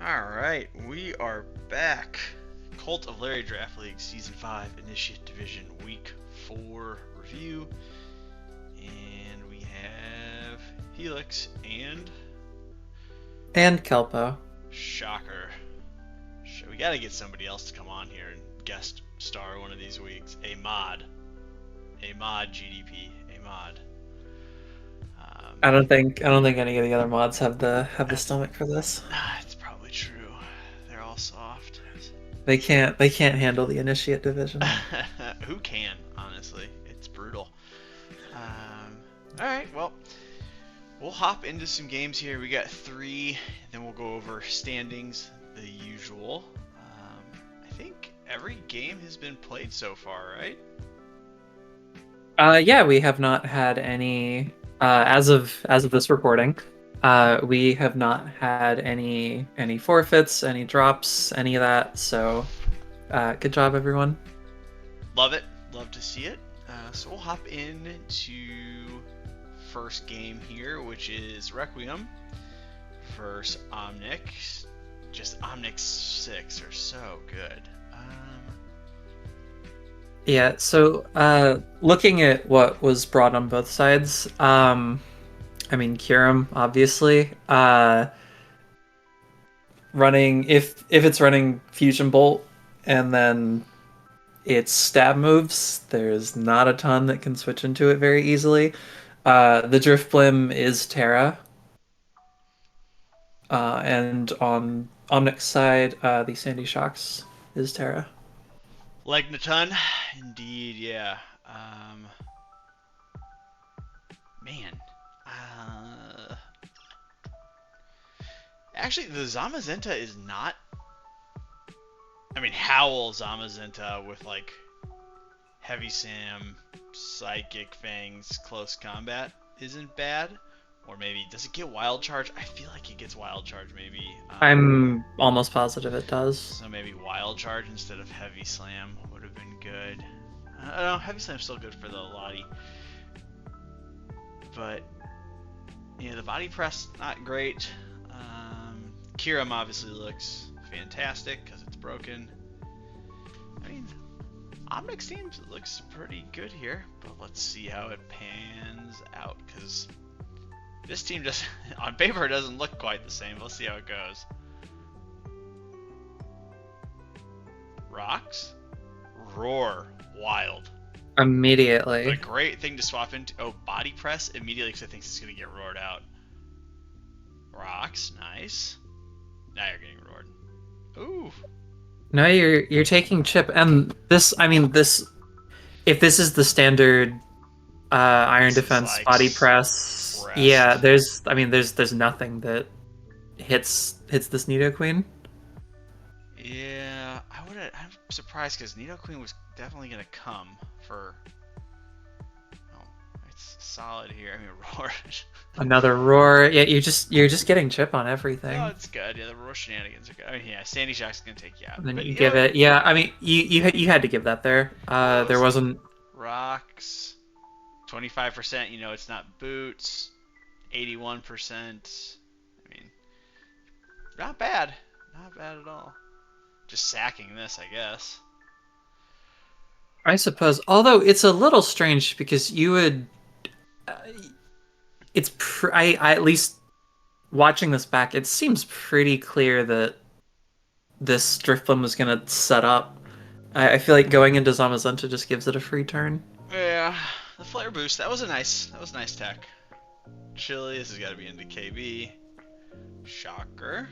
Alright, we are back. Cult of Larry Draft League Season 5 Initiate Division Week 4 review. And we have Helix and Kelpo. Shocker. We gotta get somebody else to come on here and guest star one of these weeks. A mod GDP. A mod. I don't think any of the other mods have the stomach for this. It's probably true. They're all soft. They can't handle the Initiate division. Who can, honestly? It's brutal. Alright, well, we'll hop into some games here. We got 3, then we'll go over standings, the usual. I think every game has been played so far, right? Yeah, we have not had any as of this recording. We have not had any forfeits, any drops, any of that. So, good job, everyone. Love it. Love to see it. So we'll hop into first game here, which is Requiem versus Omnic. Just Omnic's 6 are so good. Yeah, so looking at what was brought on both sides, I mean, Kyurem, obviously. Running, if it's running Fusion Bolt and then its stab moves, there's not a ton that can switch into it very easily. The Drift Blim is Terra. And on Omnic's side, the Sandy Shocks is Terra. Legnaton, indeed, yeah. Man. Actually, the Zamazenta is not... I mean, Howl Zamazenta with, like, Heavy Sam, Psychic Fangs, Close Combat isn't bad. Or maybe, does it get Wild Charge? I feel like it gets Wild Charge, maybe. I'm almost positive it does. So maybe Wild Charge instead of Heavy Slam would have been good. I don't know, Heavy Slam's still good for the Lottie. But, yeah, the Body Press, not great. Kyurem obviously looks fantastic because it's broken. I mean, Omnic's team looks pretty good here, but let's see how it pans out, because this team just, on paper, doesn't look quite the same. Let's see how it goes. Rocks? Roar. Wild. Immediately. A great thing to swap into. Oh, Body Press immediately, because I think it's going to get roared out. Rocks. Nice. Now you're getting roared. Ooh. No, you're taking chip, and this. I mean, this. If this is the standard Iron This Defense is like Body Press, rest. yeah. There's nothing that hits this Nidoqueen. Yeah, I'm surprised because Nidoqueen was definitely gonna come for. Oh, it's solid here. I mean, roar. Another roar. Yeah, you're just getting chip on everything. Oh, it's good. Yeah, the roar shenanigans are good. I mean, yeah, Sandy Shock's gonna take you out. And then But, you give it. Yeah, I mean, you had to give that there. There wasn't. Rocks. 25%. You know, it's not boots. 81%. I mean, not bad. Not bad at all. Just sacking this, I guess. I suppose, although it's a little strange because you would. I at least watching this back, it seems pretty clear that this Drifblim was gonna set up. I feel like going into Zamazenta just gives it a free turn. Yeah, the flare boost. That was nice tech. Chili. This has got to be into KB. Shocker.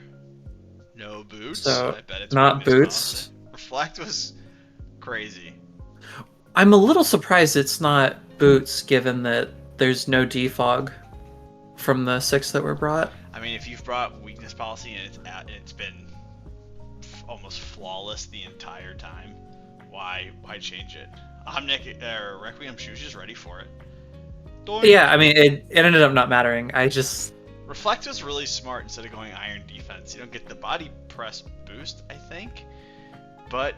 No boots. So I bet it's not boots. Reflect was crazy. I'm a little surprised it's not boots, given that there's no defog from the 6 that were brought. I mean, if you've brought weakness policy and it's been almost flawless the entire time, why change it? Omnic Requiem Shush is ready for it. Doink. Yeah, I mean it ended up not mattering. I just Reflect was really smart. Instead of going Iron Defense, you don't get the Body Press boost, I think, but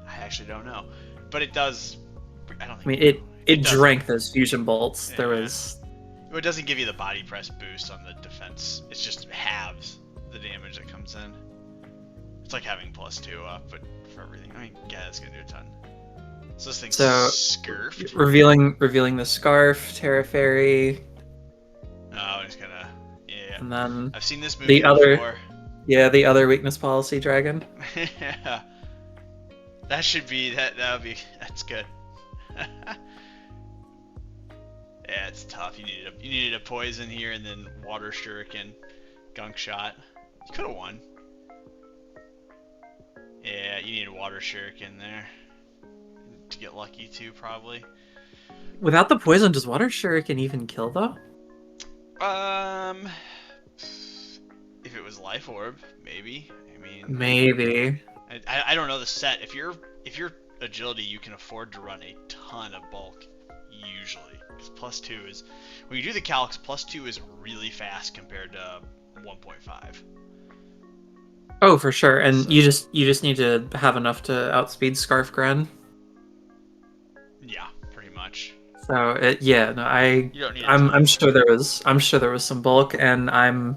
I actually don't know. But it does. I don't think. I mean it drank those fusion bolts. Yeah. There was. It doesn't give you the Body Press boost on the defense. It's just halves the damage that comes in. It's like having +2 up, but for everything. I mean, yeah, that's gonna do a ton. So this thing's scurfed. Revealing the scarf, Terra Fairy. Oh, he's gonna. Yeah. And then I've seen this the movie before. the other weakness policy dragon. Yeah. That should be that's good. Yeah, it's tough. You needed a poison here and then water shuriken, gunk shot. You could have won. Yeah, you need a water shuriken there to get lucky too, probably. Without the poison, does water shuriken even kill though? If it was life orb, maybe. I mean, maybe. I don't know the set. If you're agility, you can afford to run a ton of bulk usually. Because +2 is when you do the calcs, +2 is really fast compared to 1.5. Oh, for sure. And so, you just need to have enough to outspeed Scarf Gren. Yeah, pretty much. So I'm sure there was some bulk, and I'm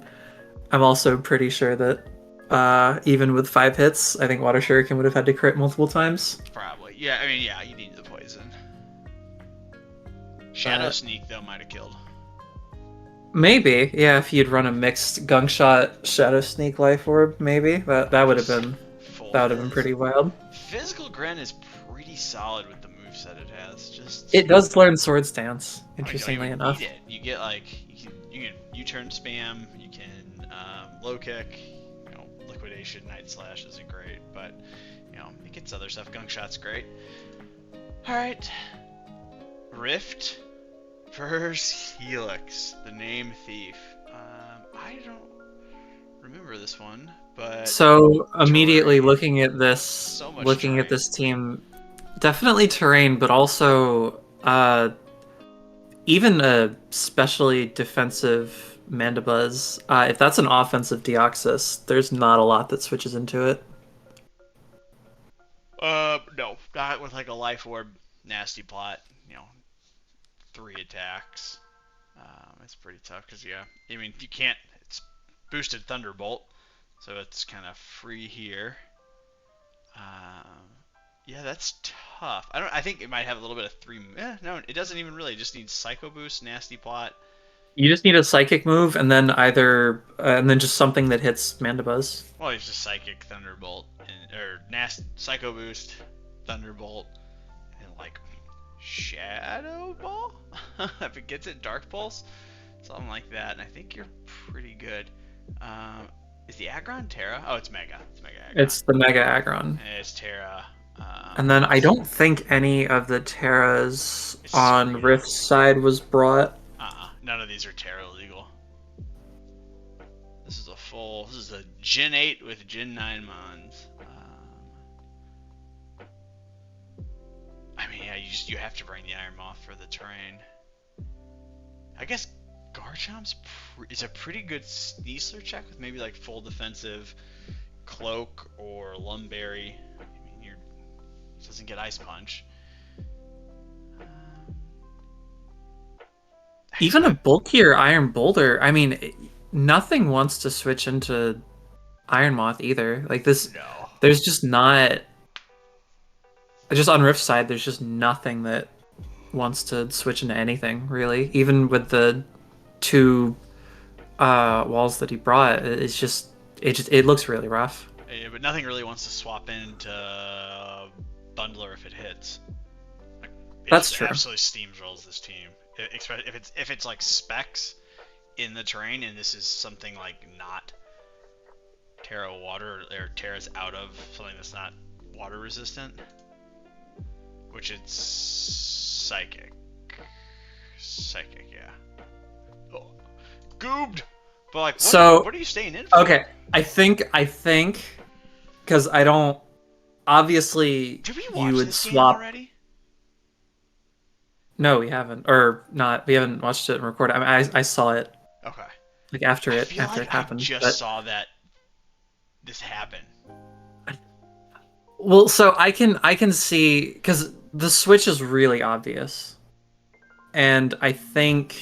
also pretty sure that even with 5 hits, I think Water Shuriken would have had to crit multiple times. Probably. Yeah, I mean, yeah, you need the poison. Shadow Sneak though might have killed. Maybe, yeah, if you'd run a mixed Gunk Shot Shadow Sneak Life Orb, maybe that would have been pretty wild. Physical Gren is pretty solid with the moveset it has. It does learn Sword Stance, interestingly enough. You get like you can U-turn spam, you can low kick, liquidation, Night Slash isn't great, but it gets other stuff. Gunk Shot's great. All right, Rift versus Helix, the name thief. I don't remember this one, but so immediately terrain. looking at this team, definitely terrain, but also even a specially defensive Mandibuzz. If that's an offensive Deoxys, there's not a lot that switches into it. No, not with like a Life Orb Nasty Plot. 3 attacks. It's pretty tough because I mean you can't. It's boosted Thunderbolt, so it's kind of free here. Yeah, that's tough. I think it might have a little bit of 3. No, it doesn't even really. It just needs Psycho Boost, Nasty Plot. You just need a Psychic move, and then and then just something that hits Mandibuzz. Well, it's just Psychic, Thunderbolt, or Psycho Boost, Thunderbolt, and like Shadow Ball. If it gets it, Dark Pulse, something like that, and I think you're pretty good. Is the Aggron Terra? Oh, it's Mega. It's Mega Aggron. It's the Mega Aggron. It's Terra. And then I don't think any of the Terras on Rift's side was brought. None of these are Terra legal. This is a Gen 8 with Gen 9 Mons. I mean, yeah, you have to bring the Iron Moth for the terrain. I guess Garchomp's is a pretty good Sneasler check with maybe like full defensive Cloak or Lumberry. I mean, it doesn't get Ice Punch. Even a bulkier Iron Boulder. I mean, nothing wants to switch into Iron Moth either. Like this, no. There's just not. Just on Rift's side, there's just nothing that wants to switch into anything really. Even with the 2 walls that he brought, it looks really rough. Yeah, but nothing really wants to swap into Bundler if it hits. That's true. Absolutely steamrolls this team. If it's like specs in the terrain, and this is something like not Terra water, or Terra's out of something that's not water resistant, which it's Psychic, yeah. Oh, goobed. But like, what are you staying in for? Okay, I think, because I don't. Obviously, did we watch you would this swap game already? No, we haven't, or not. We haven't watched it and recorded. I mean, I saw it. Okay. Like after it happened. I just saw that this happened. Well, so I can see, because the switch is really obvious, and I think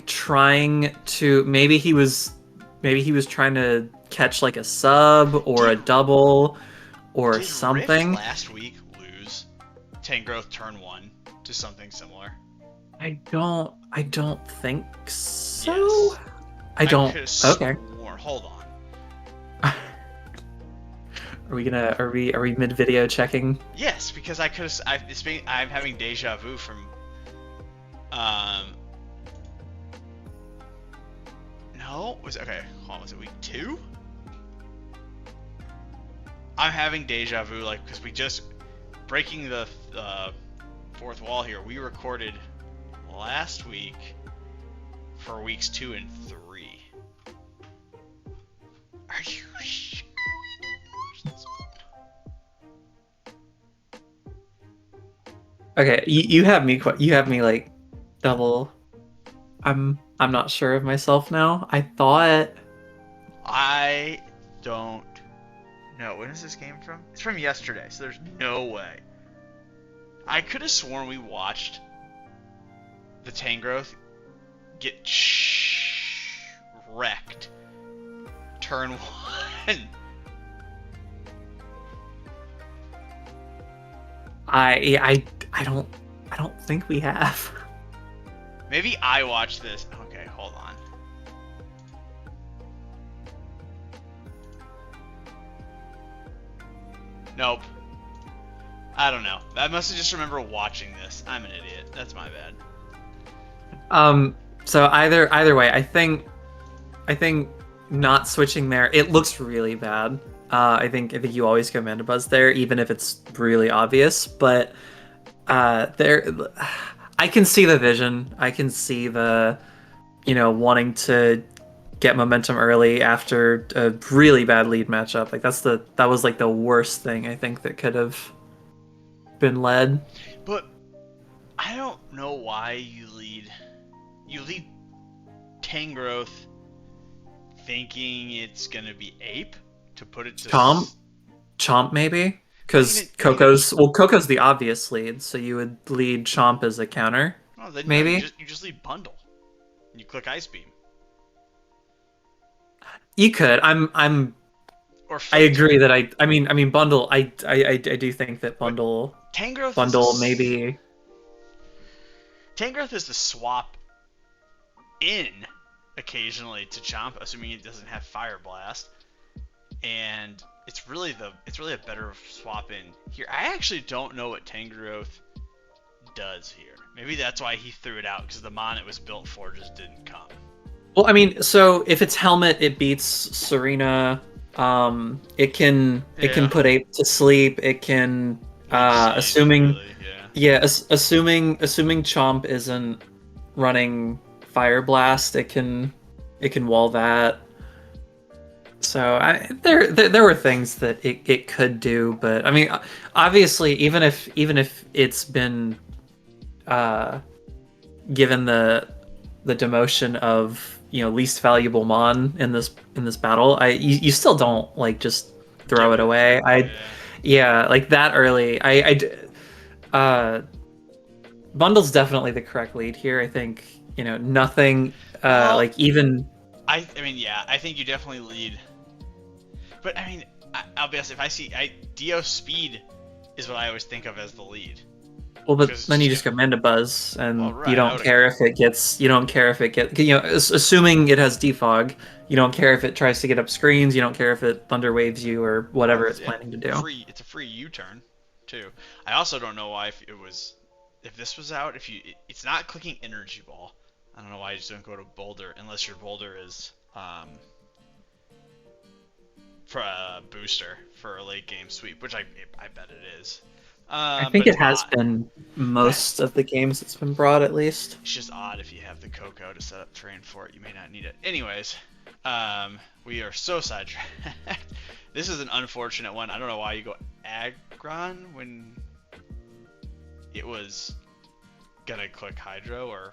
trying to, maybe he was maybe he was trying to catch like a sub or a Did double or did Rift something. last week lose Tangrowth turn 1 to something similar? I don't think so. Yes. I I don't. could have Okay. sworn. Hold on. Are we mid video checking? Yes, because I could have. I'm having deja vu from. Um. No, okay. Hold on, was it week 2? I'm having deja vu, like, because we just breaking the fourth wall here. We recorded last week for weeks 2 and 3. Are you sure we didn't watch this one? Okay, you have me like double. I'm not sure of myself now. I thought I don't know. When is this game from? It's from yesterday, so there's no way. I could have sworn we watched the Tangrowth get wrecked turn 1. I don't think we have. Maybe I watched this. Okay, hold on. Nope. I don't know. I must have just remember watching this. I'm an idiot. That's my bad. So either way, I think not switching there. It looks really bad. I think you always go Mana Buzz there, even if it's really obvious. But there, I can see the vision. I can see the, wanting to get momentum early after a really bad lead matchup. Like that was like the worst thing I think that could have been led. But I don't know why you lead. You lead Tangrowth thinking it's gonna be Ape to put it to Chomp maybe, because Coco's the obvious lead, so you would lead Chomp as a counter. Oh, then no, maybe you just lead Bundle. You click Ice Beam you could. or I Flip agree Turn. that I mean Bundle. I do think that But Tangrowth Bundle is maybe. Tangrowth is the swap in occasionally to Chomp, assuming it doesn't have Fire Blast, and it's really a better swap in here. I actually don't know what Tangrowth does here. Maybe that's why he threw it out, because the mon it was built for just didn't come. Well, I mean, so if it's Helmet, it beats Serena. It can put Ape to sleep. It can, assuming Really, yeah. yeah, assuming Chomp isn't running Fire Blast, it can wall that. So there were things that it could do, but I mean, obviously, even if it's been given the demotion of least valuable mon in this battle, you still don't like just throw it away. Yeah, like that early. Bundle's definitely the correct lead here. I think nothing like even. I mean, yeah, I think you definitely lead. But I mean, I'll be honest. If I see Dio speed is what I always think of as the lead. Well, but then you just go Manda Buzz, and you don't care if it gets. You don't care if it gets. Assuming it has defog, you don't care if it tries to get up screens. You don't care if it thunder waves you or whatever it's planning to do. It's a free U-turn, too. I also don't know why if this was out. It's not clicking Energy Ball. I don't know why you just don't go to Boulder unless your Boulder is for a booster for a late game sweep, which I bet it is. I think it has been most of the games it's been brought, at least. It's just odd if you have the Coco to set up terrain for it. You may not need it. Anyways, we are so sidetracked. This is an unfortunate one. I don't know why you go Aggron when it was gonna click Hydro or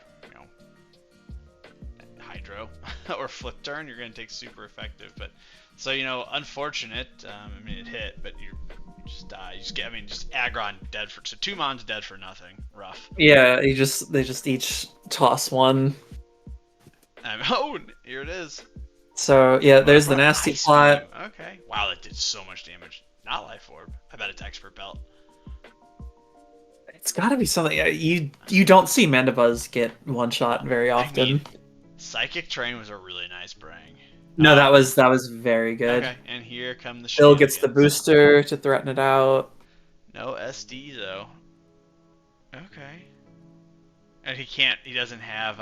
Hydro or Flip Turn. You're gonna take super effective, but so unfortunate. I mean, it hit, but you just die. You just get. I mean, just Aggron dead for. So 2 mons dead for nothing. Rough. Yeah, they just each toss one. Oh, here it is. So yeah, What, there's the what an nasty ice beam. plot. Okay. Wow, that did so much damage. Not life orb. I bet it's expert belt. It's got to be something you don't see Mandibuzz get one shot very I mean, often. Psychic Train was a really nice brang. No, that was very good. Okay, and here come the Bill gets the shenanigans. booster to threaten it out. No SD though. Okay. And he can't. He doesn't have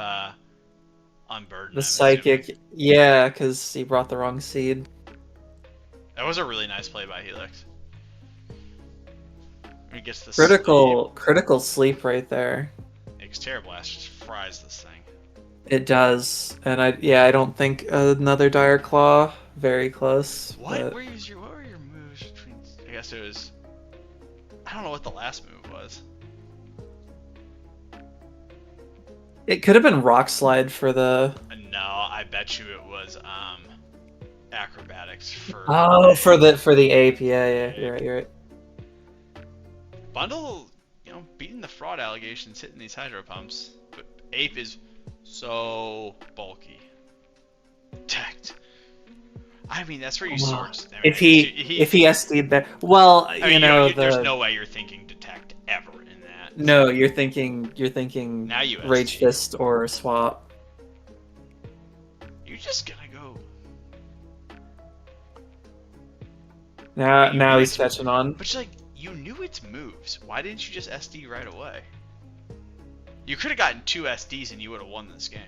unburden. The I'm assuming. psychic, yeah, because he brought the wrong seed. That was a really nice play by Helix. He gets the sleep. Critical sleep right there. Makes Terra Blast just fries this thing. It does, and I don't think another Dire Claw very close, What? but What were your moves between? I guess it was. I don't know what the last move was. it could have been Rock Slide for the. No, I bet you it was acrobatics for. Oh, for the ape. Yeah, you're right. You're right. Bundle, beating the fraud allegations, hitting these hydro pumps, but Ape is so bulky. Protect. I mean, that's where you sort. I mean, If he SD'd there, well, I mean, there's no way you're thinking detect ever in that. No, you're thinking Now you Rage SD. Fist or Swap. You're just gonna go. Now he's catching on. But you knew its moves. Why didn't you just SD right away? You could have gotten 2 SDs and you would have won this game.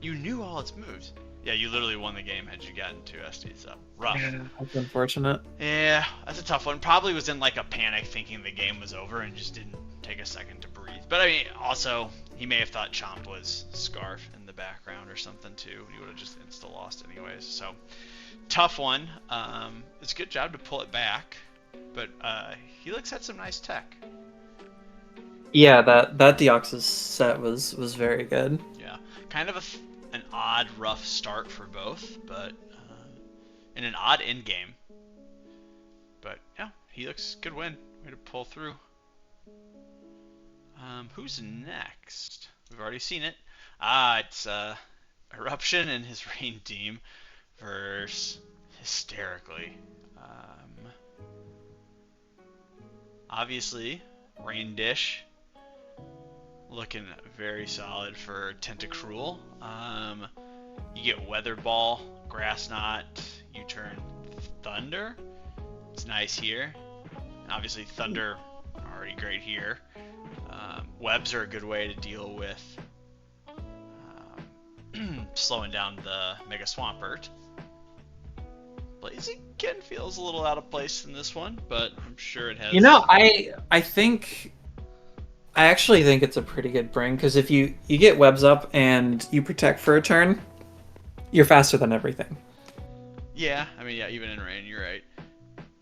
You knew all its moves. Yeah, you literally won the game had you gotten 2 SDs up. Rough. Yeah, that's unfortunate. Yeah, that's a tough one. Probably was in like a panic thinking the game was over and just didn't take a second to breathe. But I mean, also, he may have thought Chomp was Scarf in the background or something too. He would have just insta-lost anyways. So, tough one. It's a good job to pull it back. But Helix had some nice tech. Yeah, that Deoxys set was very good. Yeah, kind of an odd, rough start for both, but and an odd end game. But yeah, Helix, good win. Way to pull through. Who's next? We've already seen it. It's Eruption and his Rain team versus Hysterically. Obviously, Rain Dish looking very solid for Tentacruel. You get Weather Ball, Grass Knot, you turn Thunder. It's nice here. And obviously Thunder, already great here. Webs are a good way to deal with slowing down the Mega Swampert. Blaziken feels a little out of place in this one, but I'm sure it has. I actually think it's a pretty good bring because if you get webs up and you protect for a turn, you're faster than everything. Yeah, I mean, yeah, even in rain, you're right.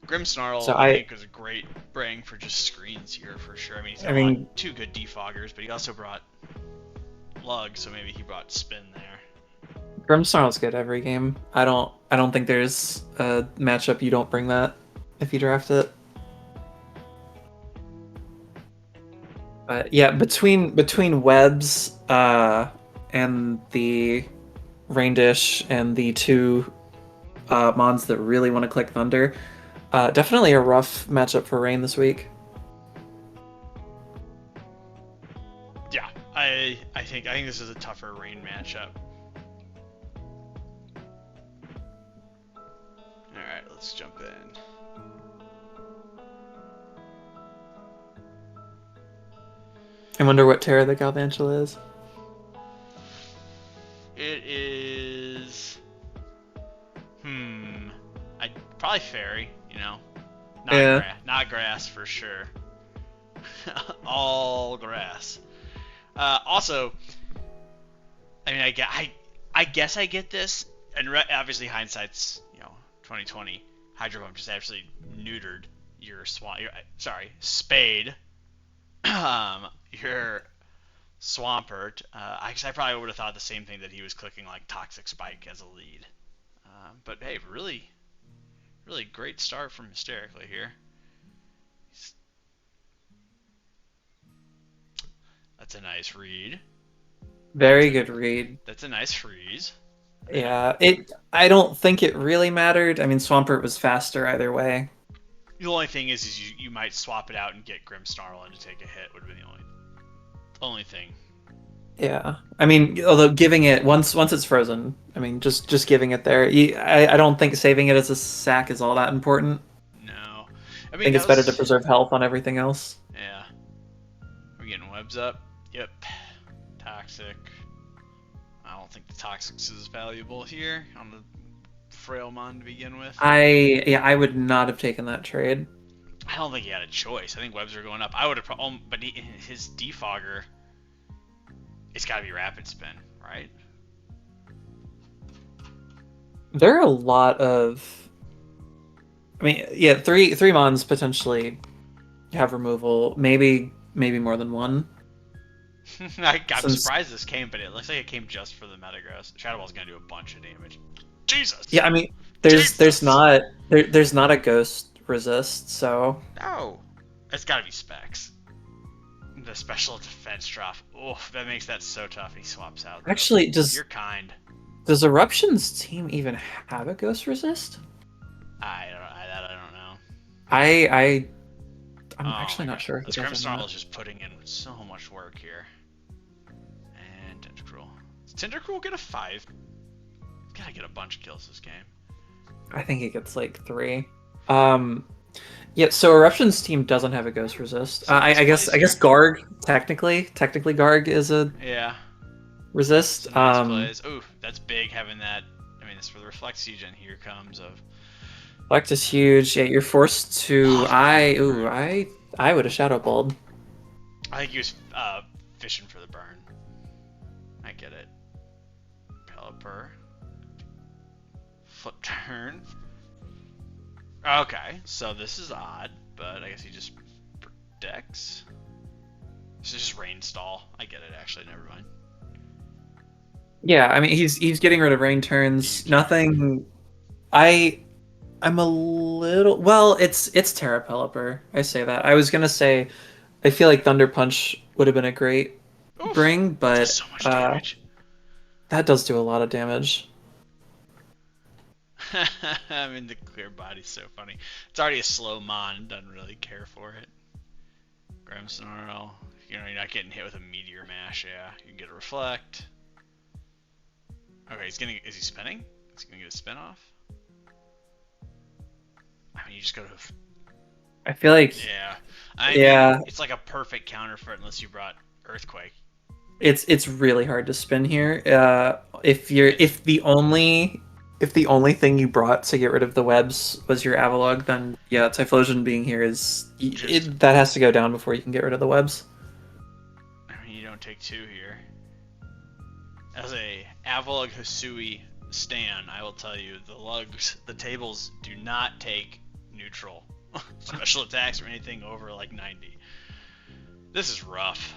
Grimmsnarl, So I think, was a great bring for just screens here for sure. I mean, he's got 2 good defoggers, but he also brought Lug, so maybe he brought Spin there. Grimmsnarl's good every game. I don't think there's a matchup you don't bring that if you draft it. But yeah, between webs and the Rain Dish and the 2 mons that really want to click Thunder, definitely a rough matchup for Rain this week. Yeah, I think this is a tougher Rain matchup. Alright, let's jump in. I wonder what Terra the Galvantula is. It is... probably Fairy, Not grass for sure. All grass. Also, I mean, I guess I get this, and obviously hindsight's 2020. Hydro Pump just absolutely neutered your Spade. Your Swampert. I probably would have thought the same thing, that he was clicking like Toxic Spike as a lead. But hey, really, really great start from Hysterically here. That's a nice read. Very good read. That's a nice freeze. Yeah, I don't think it really mattered. I mean, Swampert was faster either way. The only thing is you might swap it out and get Grimmsnarl in to take a hit would be the only thing. Yeah, I mean, although giving it once it's frozen, I mean, just giving it there. I don't think saving it as a sack is all that important. No, I I mean think it's better to preserve health on everything else. Yeah, we're getting webs up. Yep, toxic. I don't think the toxics is valuable here on the Frailmon to begin with. I would not have taken that trade. I don't think he had a choice. I think webs are going up. I would have, but his defogger, it's got to be rapid spin, right? There are a lot of, I mean, yeah, three mons potentially have removal. Maybe more than one. I'm surprised this came, but it looks like it came just for the Metagross. Shadow Ball's gonna do a bunch of damage. Jesus. Yeah, I mean, there's not a ghost resist, so No, it's got to be specs. The special defense drop. Oh, that makes that so tough. He swaps out. Though. Actually, You're kind. Does Eruption's team even have a ghost resist? I don't know. I'm actually not sure. This Grimmsnarl is just putting in so much work here. And Tentacruel. Does Tentacruel get a 5? Gotta get a bunch of kills this game. I think it gets like 3. Yeah, so Eruption's team doesn't have a ghost resist. So I guess Garg technically Garg is a resist. Nice plays. Ooh, that's big having that. I mean, it's for the Reflect Siege, and here comes a. Reflect is huge. Yeah, you're forced to. I would have Shadow Balled. I think he was fishing for the burn. I get it. Pelipper. Flip turn. Okay, so this is odd, but I guess he just protects. This is just rain stall. I get it. Actually, never mind. Yeah, I mean he's getting rid of rain turns. Nothing. I'm a little well. It's Terra Pelipper. I say that. I was gonna say, I feel like Thunder Punch would have been a great bring, but so much damage. That does do a lot of damage. I mean, the clear body's so funny. It's already a slow mon. Doesn't really care for it. Grimmsnarl. You're not getting hit with a Meteor Mash. Yeah, you can get a Reflect. Okay, is he spinning? Is he gonna get a spin off? I mean, you just go to. I feel like. Yeah. I mean, it's like a perfect counter for it unless you brought Earthquake. It's really hard to spin here. If the only thing you brought to get rid of the webs was your Avalugg, then yeah, Typhlosion being here that has to go down before you can get rid of the webs. I mean, you don't take 2 here. As a Avalugg Hisui stan, I will tell you the tables do not take neutral special attacks or anything over like 90. This is rough.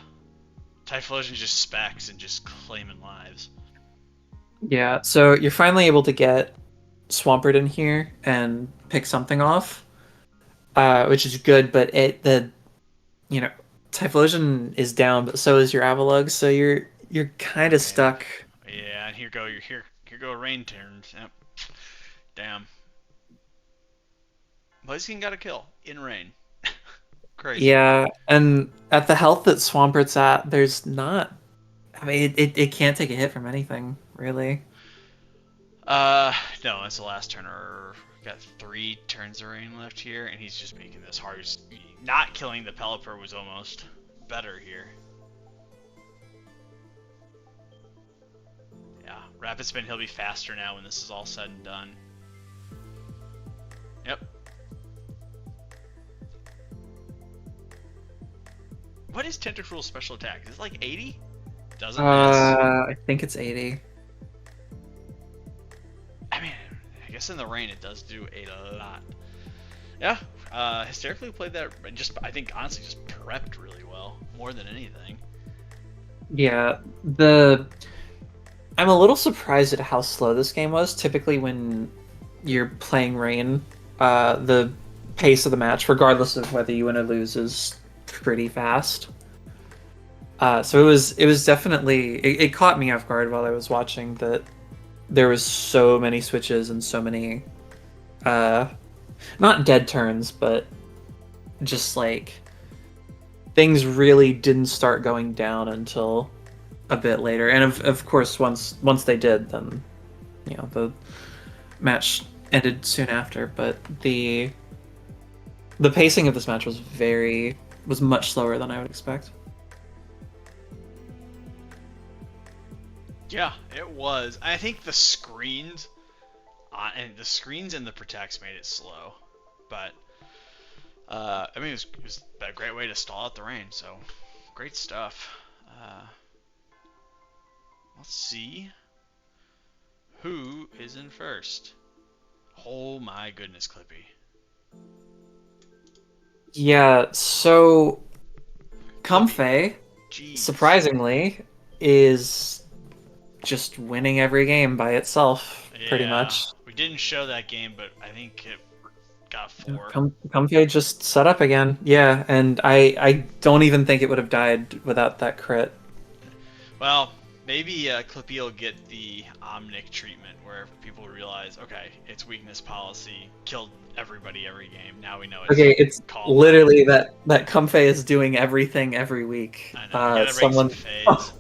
Typhlosion just specs and just claiming lives. Yeah, so you're finally able to get Swampert in here and pick something off, which is good. But Typhlosion is down, but so is your Avalugg, so you're kind of stuck. Yeah, and here go rain turns. Yep. Damn. Blaziken got a kill in rain. Crazy. Yeah, and at the health that Swampert's at, there's not. I mean, it can't take a hit from anything, really. No, that's the last turn. Got 3 turns of rain left here, and he's just making this hard. Not killing the Pelipper was almost better here. Yeah, Rapid Spin, he'll be faster now when this is all said and done. Yep. What is Tentacruel's special attack? Is it like 80? Doesn't miss. I think it's 80. I mean, I guess in the rain it does do a lot. Yeah, Hysterically played that, I think honestly just prepped really well, more than anything. Yeah, I'm a little surprised at how slow this game was. Typically when you're playing rain, the pace of the match, regardless of whether you win or lose, is pretty fast. So it was definitely it caught me off guard while I was watching that there was so many switches and so many uh not dead turns, but just like things really didn't start going down until a bit later. And of course once they did, then the match ended soon after, but the pacing of this match was much slower than I would expect. Yeah, it was. I think the screens and the protects made it slow, but I mean it was a great way to stall out the rain. So great stuff. Uh, let's see who is in first. Oh my goodness, Clippy. Yeah, so Clippy. Comfey, Jeez. surprisingly, is just winning every game by itself, pretty Yeah, much. we didn't show that game, but I think it got 4. Comfey just set up again. Yeah, and I don't even think it would have died without that crit. Well, maybe Clippy will get the Omnic treatment where people realize, okay, it's weakness policy, killed everybody every game. Now we know it's Okay, it's calm mind. literally that Comfey is doing everything every week. I know we gotta bring some Someone phase.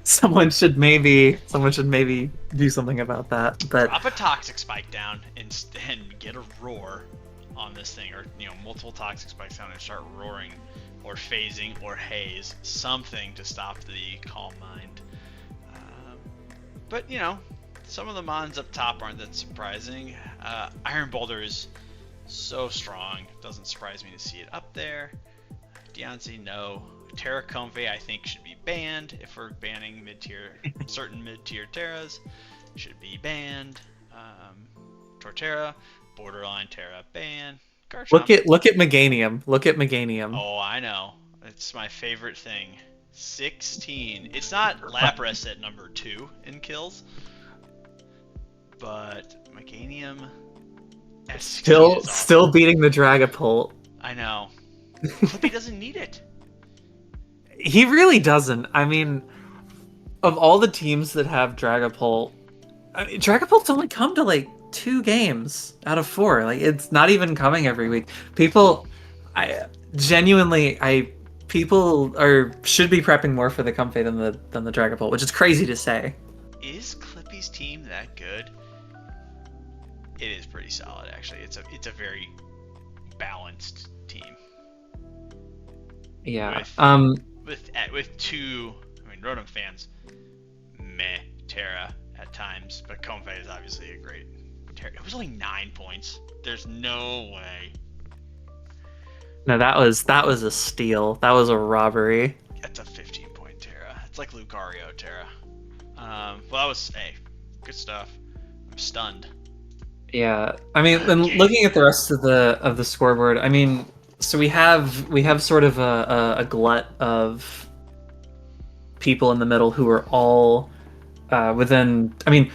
someone should maybe do something about that. But Drop a toxic spike down and get a roar on this thing, or multiple toxic spikes down and start roaring, or phasing, or haze, something to stop the calm mind. But some of the mons up top aren't that surprising. Iron Boulder is so strong, doesn't surprise me to see it up there. Deontay, no. Terra Comfey, I think, should be banned if we're banning certain mid-tier Terras. Should be banned. Torterra, borderline Terra, ban. look Garchomp. at Meganium. Look at Meganium. Oh, I know. It's my favorite thing. 16. It's not Lapras at number 2 in kills, but Meganium at 16 Still is awesome. beating the Dragapult. I know. Clippy doesn't need it. He really doesn't. I mean, of all the teams that have Dragapult, I mean, Dragapult's only come to like 2 games out of 4. Like it's not even coming every week. People, I genuinely, I people are should be prepping more for the Comfey than the Dragapult, which is crazy to say. Is Clippy's team that good? It is pretty solid, actually. It's a very balanced team Yeah. with with two. I mean, Rotom fans, meh Terra at times, but Comfey is obviously a great Terra. It was only 9 points. There's no way. No, that was a steal. That was a robbery. That's a 15-point Terra. It's like Lucario Terra. Well, that was good stuff. I'm stunned. Yeah, I mean, then Okay. looking at the rest of the scoreboard, I mean, so we have sort of a glut of people in the middle who are all within. I mean,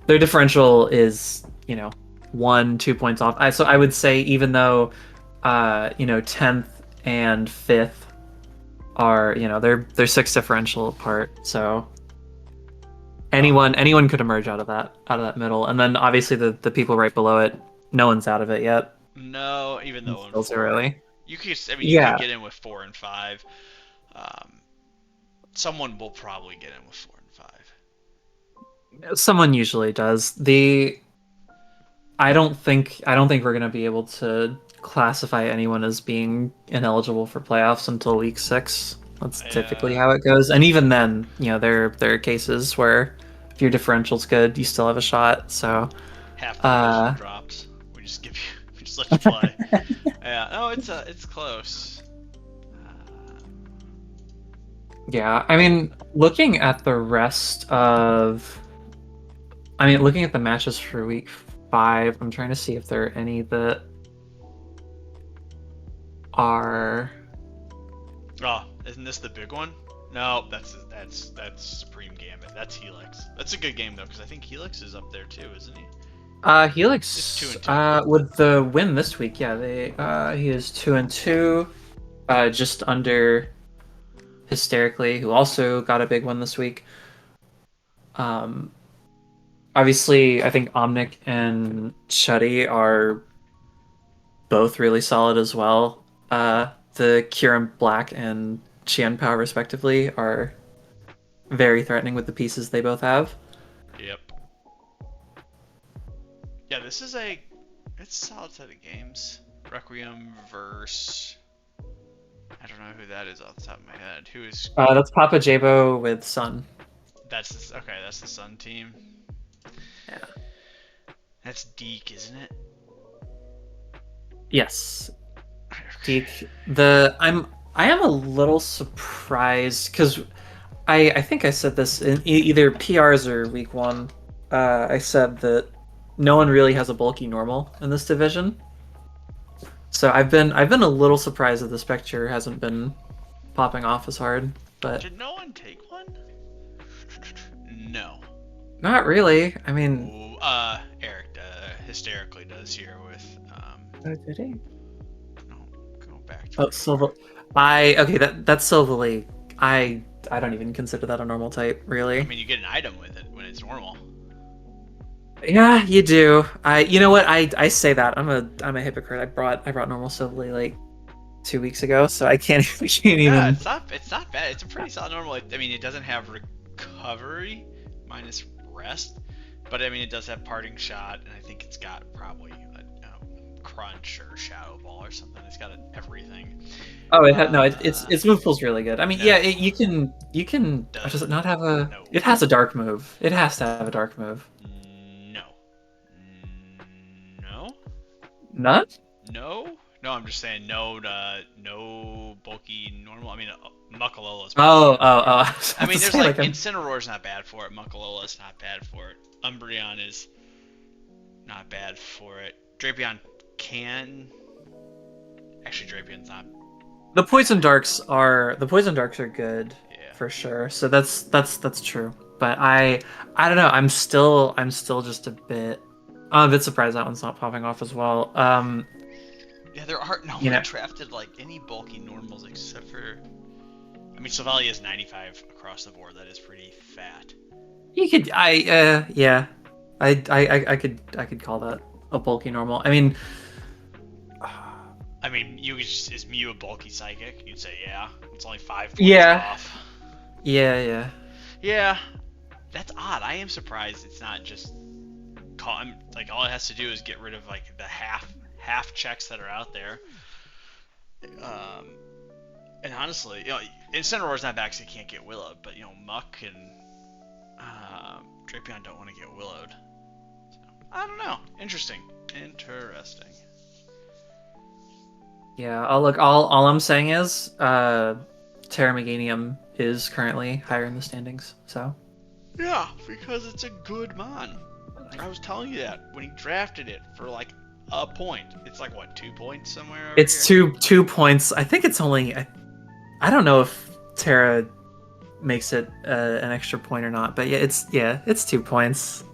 their differential is 1-2 points off. So I would say even though 10th and 5th are they're 6 differential apart. So anyone could emerge out of that middle, and then obviously the people right below it, no one's out of it yet. No, even It's though in still too 4, early. you could Yeah, get in with 4 and 5. Um, someone will probably get in with 4 and 5. someone usually does. I don't think we're gonna be able to classify anyone as being ineligible for playoffs until week 6. That's typically how it goes. And even then, there are cases where if your differential's good, you still have a shot. So, Half the division uh, drops. We just give you, we just let you play. Yeah, no, it's close. yeah. I mean, looking at the matches for week 5, I'm trying to see if there are any that are. Oh, isn't this the big one? No, that's Supreme Gambit. That's Helix. That's a good game though, because I think Helix is up there too, isn't he? It's two Helix, and two. with the win this week, yeah, he is 2-2, just under hysterically, who also got a big one this week. Um, Obviously, I think Omnic and Chuddy are both really solid as well. The Kieran Black and Qian Pao, respectively, are very threatening with the pieces they both have. Yep. Yeah, it's a solid set of games. Requiem versus I don't know who that is off the top of my head. Who is That's Papa Jabo with Sun. okay? That's the Sun team. Yeah. That's Deke, isn't it? Yes. Okay. Deke. I am a little surprised because I think I said this in either PRs or week one. I said that no one really has a bulky normal in this division. So I've been a little surprised that the Spectre hasn't been popping off as hard, but Did no one take one? No. not really. I mean, Ooh, Eric hysterically does here with oh, did he? no, go back to Oh, it Silva. here. Okay, that's Silva League. I don't even consider that a normal type, I really. mean, you get an item with it when it's normal. Yeah, you do. You know what? I say that I'm a hypocrite. I brought normal Silva League like 2 weeks ago, so I can't I can't Yeah, even. it's not bad. It's a pretty solid normal. I mean, it doesn't have recovery minus rest, but I mean, it does have parting shot, and I think it's got probably a crunch or shadow ball or something. It's got everything. Oh, no, its move pool's really good. I mean, yeah, No, you can does it not have a? no, It has a dark move. It has to have a dark move. no, no, Not? no, no. I'm just saying no. No bulky normal. I mean, Muckalola's bulky. Oh, oh, oh. I was I about to mean, there's say like like I'm. Incineroar's not bad for it. Muckalola's not bad for it. Umbreon is not bad for it. Drapion can. Actually, Drapion's not bad. The poison darks are good Yeah. for sure. So that's true. But I don't know. I'm still just I'm a bit surprised that one's not popping off as well. Yeah, there aren't no You one know, drafted like any bulky normals except for. I mean, Silvalia is 95 across the board. That is pretty fat. you could yeah. I could call that a bulky normal. I mean, I mean, is Mew a bulky psychic? You'd say yeah. It's only 5 points yeah, off. yeah. Yeah, that's odd. I am surprised it's not just like all it has to do is get rid of like the half checks that are out there. Um, and honestly, Incineroar's not back, so he can't get willowed. But Muck and Drapion don't want to get willowed. So, I don't know. Interesting. Yeah, all I'm saying is Terra Meganium is currently higher in the standings. So Yeah, because it's a good mon. I was telling you that when he drafted it for like a point. It's like what, 2 points somewhere over it's here? two points. I think it's only I don't know if Terra makes it an extra point or not, but it's 2 points,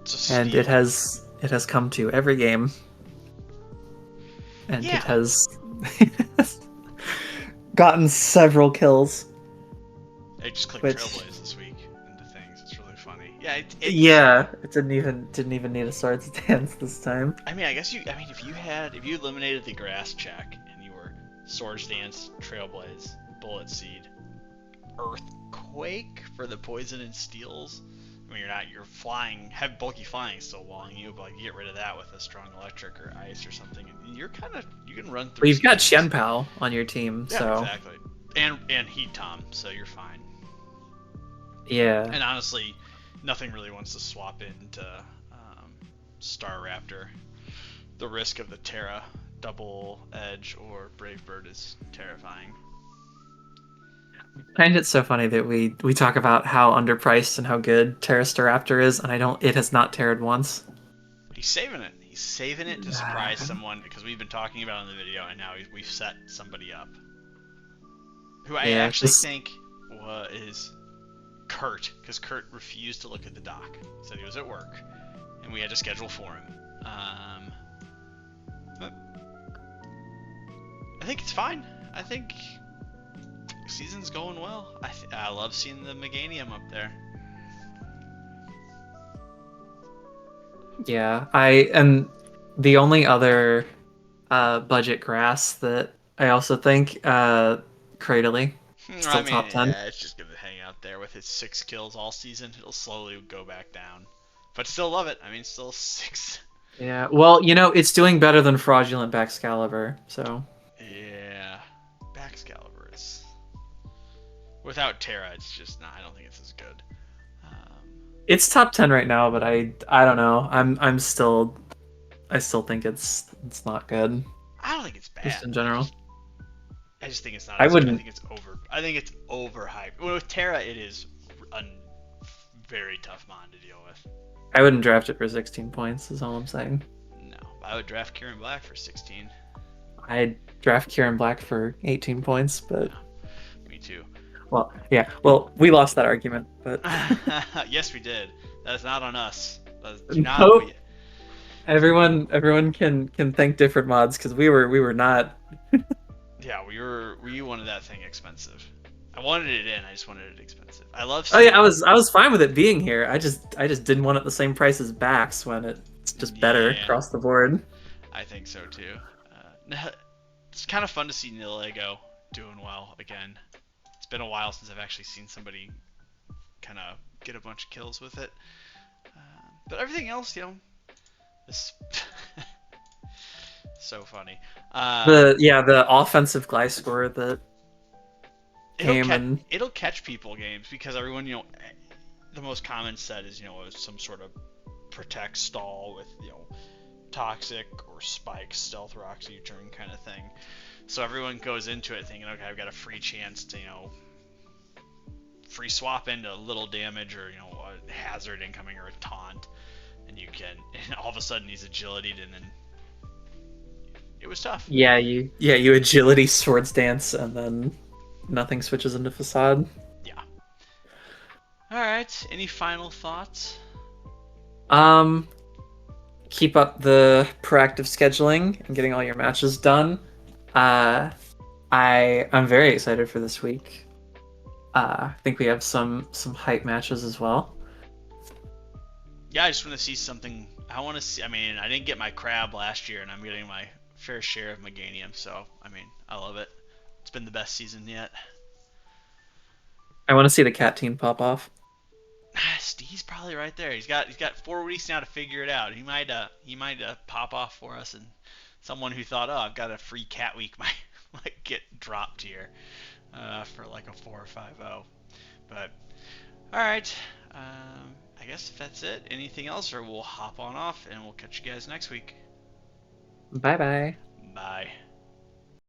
It's a and steal. it has come to every game, and it Yeah. has gotten several kills. I just clicked Which Trailblaze this week into things. It's really funny. Yeah, it's. yeah, it didn't even need a Swords Dance this time. I mean, I guess you. I mean, if you eliminated the grass check and you were Swords Dance, Trailblaze, Bullet Seed, Earthquake for the poison and steals. I mean, you're flying, have bulky flying still along you, but like, you get rid of that with a strong electric or ice or something, and you can run through. Well, you've some got things. Xianpao on your team, Yeah, so exactly. And Heat Tom, so you're fine. yeah. And honestly, nothing really wants to swap into Star Raptor. The risk of the Terra double edge or Brave Bird is terrifying. I find it so funny that we talk about how underpriced and how good Terra Staraptor is, and it has not terrored once. He's saving it. He's saving it to surprise someone because we've been talking about it in the video, and now we've set somebody up. Who I Yeah, actually think is Kurt, because Kurt refused to look at the doc. Said he was at work, and we had to schedule for him. But I think it's fine. I think season's going well. I love seeing the Meganium up there. Yeah, I and the only other budget grass that I also think Cradily I still mean, top 10. yeah, it's just gonna hang out there with its 6 kills all season. It'll slowly go back down, but still love it. I mean, still six. Yeah, well, it's doing better than Fraudulent Baxcalibur, so Yeah, Baxcalibur is without Terra. It's just not. I don't think it's as good. it's top 10 right now, but I don't know. I still think it's not good I don't think it's just bad. in I general. just I just think it's not I as good. I wouldn't think it's over. I think it's overhyped. Well, with Terra, it is a very tough mon to deal with. I wouldn't draft it for 16 points is all I'm saying. No, I would draft Kieran Black for 16. I'd draft Kieran Black for 18 points, but Yeah, me too. well, yeah. Well, we lost that argument, but Yes, we did. That's not on us. Do not no, we? everyone can think different mods because we were not. Yeah, we wanted that thing expensive. I wanted it in. I just wanted it expensive. I love Oh yeah, seeing. I was fine with it being here. I just didn't want it the same price as Bax when it's just better Yeah, across the board. I think so too. It's kind of fun to see Nilego doing well again. It's been a while since I've actually seen somebody kind of get a bunch of kills with it. But everything else, this so funny. The offensive Gliscor that it'll came catch and it'll catch people games because everyone, the most common set is some sort of protect stall with toxic or spike stealth rocks U-turn kind of thing. So everyone goes into it thinking, okay, I've got a free chance to free swap into little damage or a hazard incoming or a taunt, and and all of a sudden he's agility and then it was tough. you agility swords dance and then nothing switches into facade. Yeah. All right. Any final thoughts? Um, keep up the proactive scheduling and getting all your matches done. Uh, I'm very excited for this week. I think we have some hype matches as well. Yeah, I just want to see something. I want to see. I mean, I didn't get my crab last year, and I'm getting my fair share of Meganium. So, I mean, I love it. It's been the best season yet. I want to see the cat team pop off. Steve's probably right there. He's got 4 weeks now to figure it out. He might pop off for us, and someone who thought, oh, I've got a free cat week might get dropped here for like a 4 or 5-0. But all right, I guess if that's it, anything else, or we'll hop on off and we'll catch you guys next week. Bye bye. Bye.